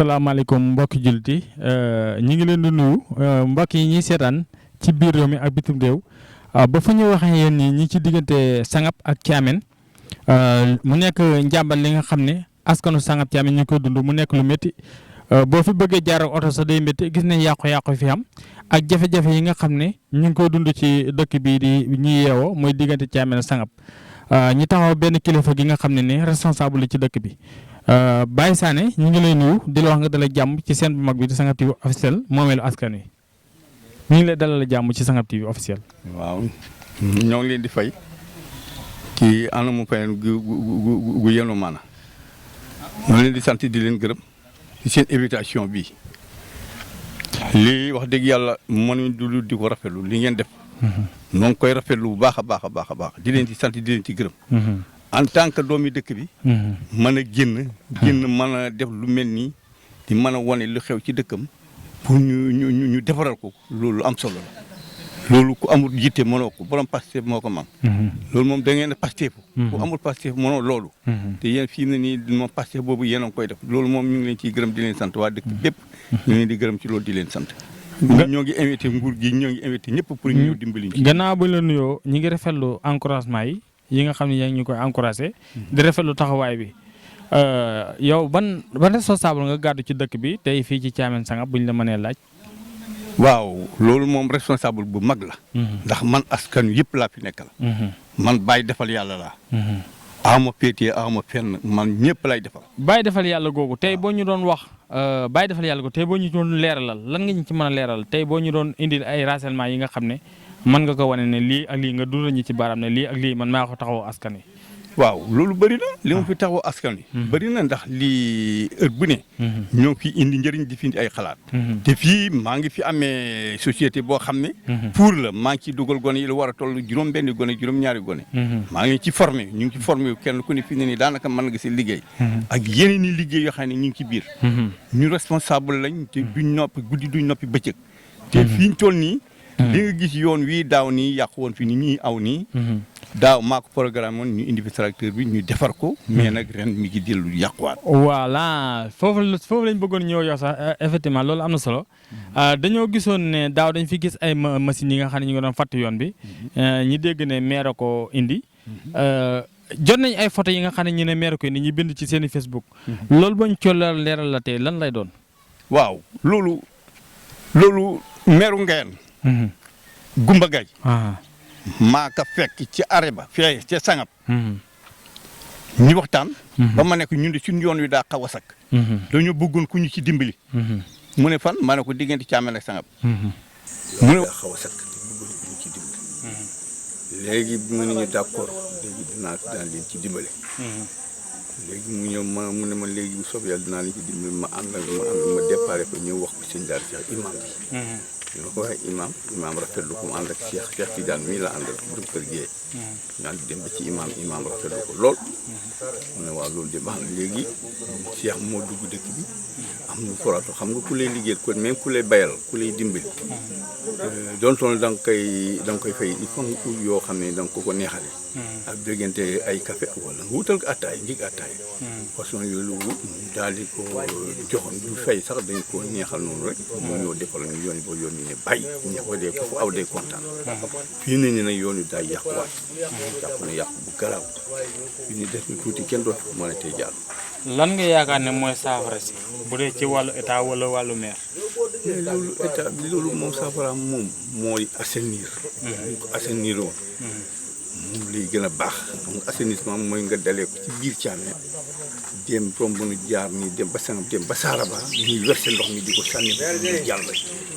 salaamaaleykum mbokki jullit yi ñi ngi leen di nuyu mbokk yi ñuy seetaan ci biir réew mi ak bitim réew ba fu ñu waxee yéen ñi ci diggante Sanghap ak Thiamine mu nekk njàmbal li nga xam ne askanu Sanghap Thiamine ñu koy dund mu nekk lu métti boo fi bëggee jaar ak oto sa day métti gis nañ yàqu-yàqu fi am ak jafe-jafe yi nga xam ne ñu ngi koy dund ci dëkk bii di ñuy yeewoo muy diggante Thiamine Sanghap ñi taxaw benn kilifa gi nga xam ne ni responsable ci dëkk bi. Baye Sané ñu ngi lay nuyu di la wax nga dalal jàmm ci seen bu mag bi di Sanghap TV officiel moomeelu askan wi ñu ngi lay dalal jàmm ci Sanghap TV officiel. waaw ñoo ngi leen di fay ci anamu fayen gu yenu maana ñoo leen di sant di leen gërëm ci seen invitation bi lii wax dëgg yàlla mënuñ du di ko rafetlu li ngeen def. noo ngi koy rafetlu bu baax a baax a baax a baax di leen ci sant di leen ci gërëm. en tant que doomi dëkk bi. mën a génn mën a def lu mel nii di mën a wane lu xew ci dëkkam pour ñu defaral ko loolu am solo la loolu ku amul yitte mënoo ko borom Pastef moo ko mam loolu moom da ngeen a Pastef ku amul Pastef mënoo loolu te yéen fii mu ne nii moom Pastef boobu yéen a ngi koy def loolu moom ñu ngi leen ciy gërëm di leen sant waa dëkk bépp ñu ngi leen di gërëm ci loolu di leen sant ñoo ngi invité nguur gi ñoo ngi invité ñëpp pour ñu dimbali ñu. gannaaw ba la nuyoo ñi ngi rafetlu encouragement yi nga xam ne yaa ngi ñu koy encouragé di rafetlu taxawaay bi yow ban responsable nga gàddu ci dëkk bi tey fii ci Thiamine Sanghap buñ la mënee laaj. waaw loolu moom responsable bu mag la. ndax man askan yëpp laa fi nekkal. man bàyyi defal yàlla laa. ama péetee ama fenn man ñëpp lay defal. bàyyi defal yàlla googu tey boo ñu doon wax bàyyi defal yàlla googu tey boo ñu doon leeralal lan nga ñu ci mën a leeral tey boo ñu doon indil ay renseignements yi nga xam ne. mën nga ko wane ne lii ak lii nga dundal ñi ci baaraam ne lii ak lii man maa ko taxawoo askan wi. waaw loolu bëri na li ma fi taxawoo askan wi. bëri na ndax lii heure bu ne. ñoo fi indi njëriñ di fi indi ay xalaat. te fii maa ngi fi amee société boo xam ne. pour la maa ngi ciy dugal gone yi lu war a toll juróom-benni gone juróom-ñaari gone. maa ngi ci formé ñu ngi ci formé kenn ku ne fi ne nii daanaka mën nga si liggéey. ak yeneen i liggéey yoo xam ne ñu ngi ci biir. ñu responsable lañ te duñ noppi guddi duñ noppi bëccëg. te fi ñu toll nii. li nga gis yoon wii daaw nii yàqu woon fi ni ñuy aw nii. daaw maa ko programme woon ñu indi fi tracteur bi ñu defar ko. mais nag ren mi ngi dellu yàquwaat. voilà foofu lañ bëggoon ñëw yow sax effectivement loolu am na solo. dañoo gisoon ne daaw dañ fi gis ay machines yi nga xam ne ñu ngi doon fàtt yoon bi. ñi dégg ne maire ko indi. jot nañ ay photo yi nga xam ne ñu ne maire ko indi ñu bind ci seen i Facebook. loolu boo ñu coolal leeral la tey lan lay doon. waaw loolu meeru Ngayeen. Gumba Gay maa ka fekk ci arrêt ba fee ca Sanghap ñu waxtaan ba ma nekk ñun de suñu yoon wi daa xaw a sakk dañoo bëggoon ku ñu ci dimbali mu ne fan ma ne ko diggante Thiamine ak Sanghap mu ne daa xaw a sakk te bëggoon ku ñu ci dimbali léegi bi mu ne ñu d'accord léegi dinaa leen ci dimbali léegi mu ñëw mu ne ma léegi bu soobee yàlla dinaa leen ci dimbali ma ànd ma déparé ko ñëw wax ko sëñ daal Cheikh imam bi ñu ko waxee imam rafetlu ko mu ànd ak Cheikh Tidiane mii la àndal borom kër gi ñaan di dem ba ci imam rafetlu ko lool mu ne waaw loolu de baax na léegi Cheikh moo dugg dëkk bi am na forato xam nga ku lay liggéeyal ko même ku lay bayal ku lay dimbali doontoon da nga koy fay il faut nga yoo xam ne da nga ko neexale ak déggante ay café wala nga wutal ko attaay njig attaay façon yooyu daal di ko joxoon du fay sax dañ ko neexal noonu rek mu ñëw defal ñu yoon ba yoon yi ne bàyyi ña ko dee foofu aw day kontaan fii ne ni nag yoon yu daay yàquwaat jàpp na yàqu bu garaaw fii ni def na tuuti kenn dootu ko mën a tey jàll lan nga yaakaar ne mooy saafara si bu dee ci wàllu état wala wàllu maire mais loolu état bi loolu moom saafara moom mooy assainir ñu ko assainir woon moom lay gën a baax xam nga assainissement mooy nga dalee ko ci biir Thiamine dem romb nu jaar nii dem ba Sanghap dem ba Saraba ñuy verser ndox mi di ko sànni ñu jàll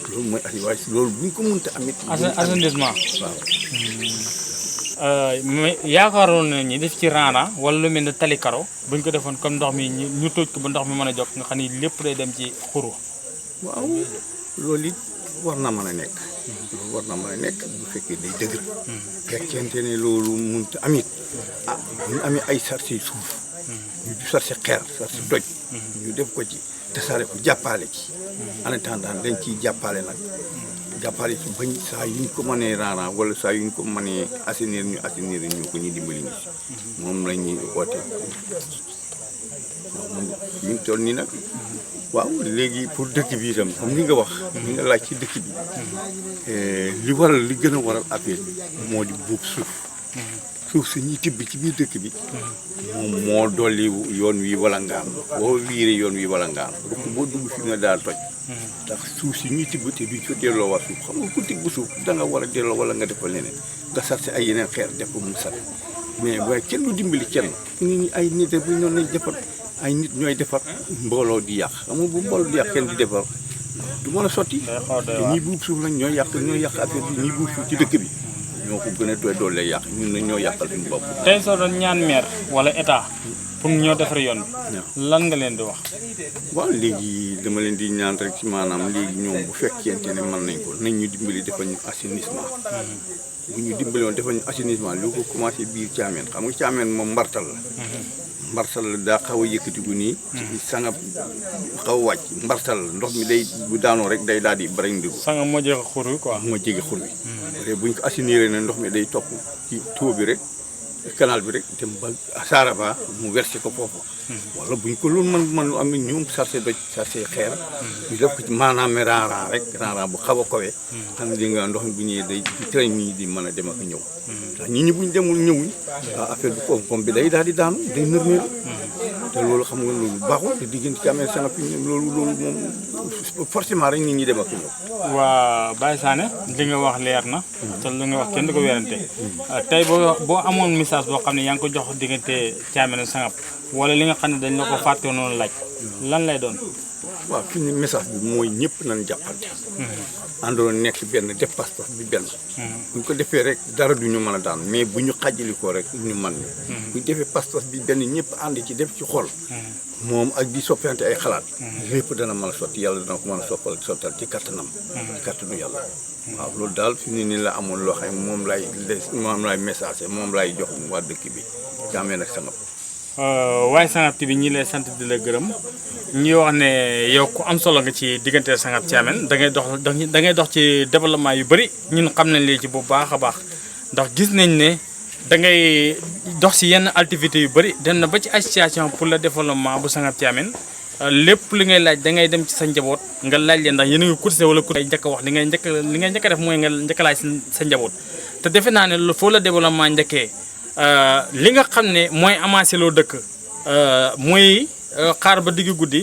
loolu mooy waaye loolu bu ñu ko mënta amit assainissement mais yaakaaroon na ñi def ci rana wala lu mel ne tali karo buñ ko defoon comme ndox mi ñu tóoj ko ba ndox mi mën a jóg nga xam ni lépp day dem ci xuru waaw loolu it war na mën a nekk loolu war na mën a nekk bu fekkee day dëgër fekkente ne loolu mënut a amit bu ñu amee ay sarse suuf ñu du sarse xeer sarse doj ñu def ko ci tasaare ko jàppale ci en attendant dañ ciy jàppale nag jàppale ci bañ saa yuñ ko mënee raaraan wala saa yuñ ko mënee assainir ñu ko ñu dimbali ñu moom la ñuy woote moom ñu toll nii nag waaw léegi pour dëkk bi itam comme ni nga wax. ni nga laaj ci dëkk bi. li gën a waral affaire bi moo di buub suuf. suuf si ñuy tibb ci biir dëkk bi. moom moo dolli yoon wi walangaan boo wiiree yoon wi walangaan rek boo dugg fi nga daal toj. ndax suuf si ñuy tibb te duñ ko delloo waa suuf xam nga ku tibb suuf da nga war a delloo wala nga defal leneen nga sarse ay yeneen xeer def ko mu sat mais waaye kenn du dimbali kenn nit ñi ay nit bu ñu nañ defar ay nit ñooy defar mbooloo di yàq xam nga bu mbooloo di yàq kenn di defar du mën a sotti te ñi buub suuf lañ ñooy yàq affaire bi ñi buub suuf ci dëkk bi ñoo ko gën a doole yàq ñun nag ñoo yàqal suñu bopp. tey soo doon ñaan maire wala état pour ñoo defar yoon bi lan nga leen di wax. waaw léegi dama leen di ñaan rek ci maanaam léegi ñoom bu fekkente ne mën nañ ko nañ ñu dimbali defal ñu assainissement. bu ñu dimbali woon defal ñu assainissement lu ko commencé biir Thiamène xam nga Thiamène moom mbartal la. mbartal la daa xaw a yëkkatiku nii. ci Sanghap xaw a wàcc mbartal la ndox mi day bu daanoo rek day daal di bari ndigu. Sanghap moo jege xur wi quoi. moo jege xur wi. te buñ ko assainiré ne ndox mi day topp ci tuyau bi rek canal bi rek dem ba Saraba mu versé ko foofu. wala buñ ko loolu man am na ñoom sarse doj sarse xeer. ñu def ko ci maanaam ranran rek ranran bu xaw a kawee. xam ne nga ndox mi bu ñëwee day ci train ñi di mën a dem ak ñëw. ndax nit ñi buñ demul ñëwuñ. affaire bi koom-koom bi day daal di daanu day nërmeelu. te loolu xam nga loolu baaxul te diggante Thiamène Sanghap loolu moom forcément rek nit ñi dem ak ñëw. waa Baye Sané li nga wax leer na. te li nga wax kenn du ko werante. tey boo amoon message boo xam ne yaa ngi ko jox diggante Thiamène Sanghap wala li nga xam ne dañ la ko fàtte noonu laaj lan lay doon. waaw fi ñu message bi mooy ñëpp nañ jàppante. àndoon nekk benn def pas-pas bi benn. bu ñu ko defee rek dara du ñu mën a daan mais bu ñu xàjjali ko rek ñu mën ni bu ñu defee pas-pas bi benn ñëpp ànd ci def ci xol. moom ak di soppante ay xalaat. lépp dana mën a sotti yàlla dana ko mën a sottal ci kattanam. ci kattanu yàlla. waaw loolu daal fi mu ne nii la amoon loo xam ne moom lay message moom lay jox waa dëkk bi Thiamène ak Sanghap. waaye Sanghap TV ñi lay sant di la gërëm ñi wax ne yow ku am solo nga ci diggante Sanghap Thiamène da ngay dox ci développement yu bëri ñun xam nañ lii ci bu baax a baax ndax gis nañ ne da ngay dox si yenn activités yu bëri dem na ba ci association pour le développement bu Sanghap Thiamène lépp li ngay laaj da ngay dem ci sa njaboot nga laaj leen ndax yéen a ngi cotisé wala cotisé njëkk a wax li ngay njëkk a def mooy nga njëkk a laaj sa njaboot te defe naa ne foo la développement njëkkee li nga xam ne mooy avancé loo dëkk mooy xaar ba digg guddi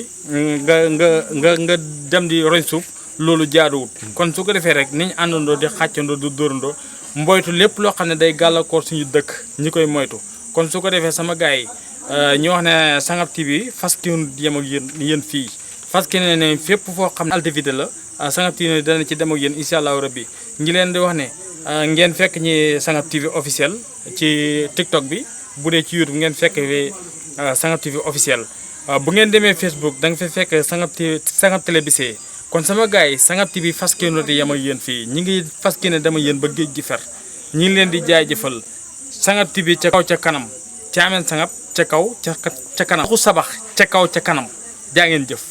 nga dem di roñ suuf loolu jaaduwut kon su ko defee rek niñ àndandoo di xàccandoo di dóorandoo mboytu lépp loo xam ne day gàllankoor suñu dëkk ñi koy moytu kon su ko defee sama gars yi ñu wax ne Sanghap TV fas yem ak yéen fii fas ne fépp foo xam ne activité la Sanghap TV dana ci dem ak yéen incha allahu rabbi ñi leen di wax ne ngeen fekk ñi Sanghap TV officiel ci TikTok bi bu dee ci YouTube ngeen fekk Sanghap TV officiel bu ngeen demee Facebook da nga fay fekk Sanghap télévisé kon sama gars yi Sanghap TV fas yéene di yem ak yéen fii ñi ngi fas yéene dama yéen ba géej gi fer ñi ngi leen di jaajëfal Sanghap TV ca kaw ca kanam Thiamène Sanghap ca kaw ca kanam xu sabax ca kaw ca kanam jaa ngeen jëf